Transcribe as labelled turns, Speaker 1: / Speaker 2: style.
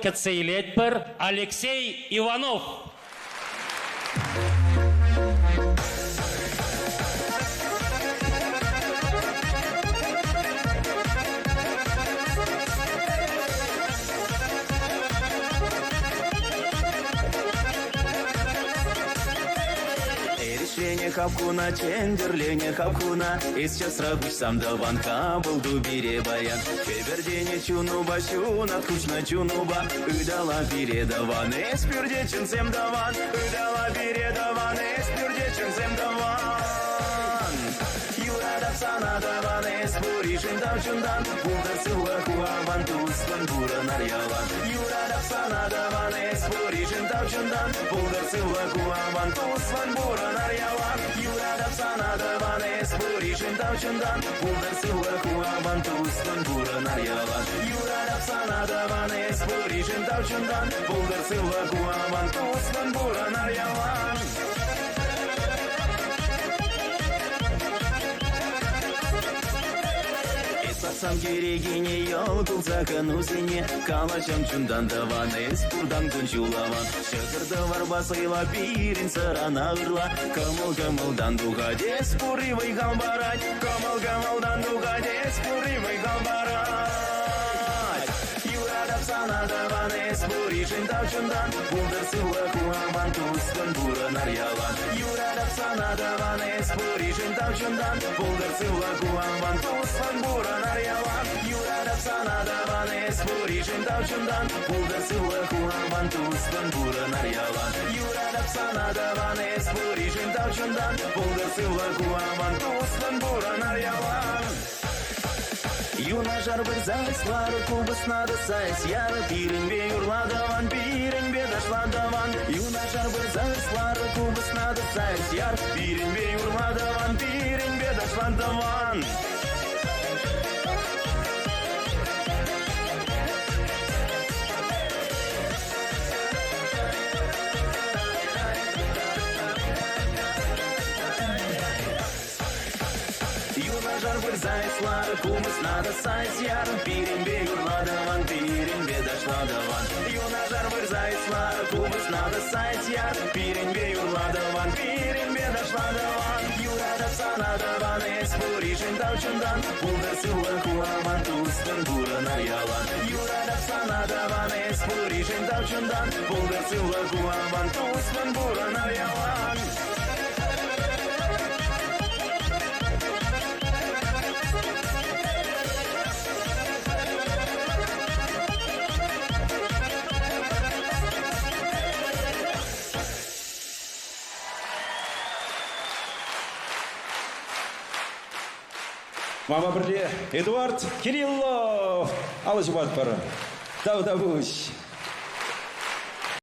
Speaker 1: Кацейлетпер Алексей Иванов.
Speaker 2: Лене хапкуна, чендерлене хапкуна, сейчас рабыч сам даванка был дубире баян. Чебердене чунуба, чунат кучна чунуба, ыдала бире даван, эспюрде ченсем даван, ыдала бире даван, эспюрде ченсем даван. Юрада сана даван, эспуришен давчундан, булдар сыла хуаван, туслан бура нарьялан. Юрада сана даван, эспуришен давчундан, булдар сыла хуаван, туслан бура нарьялан. Юрада сана даван, эспуришен давчундан, булдар сыла хуаван, туслан бура нарьялан. Юрада сана даван, эспуришен давчундан, булдар сыла хуаван, туслан бура нарьялан. Сам керегине ялкул заканузине, калачам чундан даван, эспурдан кунчуламан. Шыгырды варба сыйла пирин сырана ырла, кымыл-кымылдан дуга деспури выйгал барать, кымыл-кымылдан дуга деспури выйгал барать. Юрадап сана даван, эспуришен давчундан, булдар сыла хуаман, туслан бура нарьялан. Юрадап сана даван, эспуришен давчундан, булдар сыла хуаман, туслан бура нарьялан. Юрадап сана даван, эспуришен давчундан, булдар сыла хуаман, туслан бура нарьялан. Юрадап сана даван, эспуришен давчундан, булдар сыла хуаман, туслан бура нарьялан. Юна жар бір зайслары кубысна да сайс яры, пиренбе юрладаван, пиренбе дашладаван. Юна жар бір зайслары кубысна да сайс яр, пиренбе юрладаван, пиренбе дашладаван. Жар бір зайслары кубысна да сайс яр, пиренбе юрладаван, пиренбе дашладаван. Юна жар бір зайслары кубысна да сайс яр, пиренбе юрладаван, пиренбе дашладаван. Юрадап сана даван, эспуришен давчундан, булдар сыла хуаман, туслан бура нарьялан. Юрадап сана даван, эспуришен давчундан, булдар сыла хуаман, туслан бура нарьялан.
Speaker 3: Мама бірде Эдуард Кириллов. Алыш бат бары. Дау-дау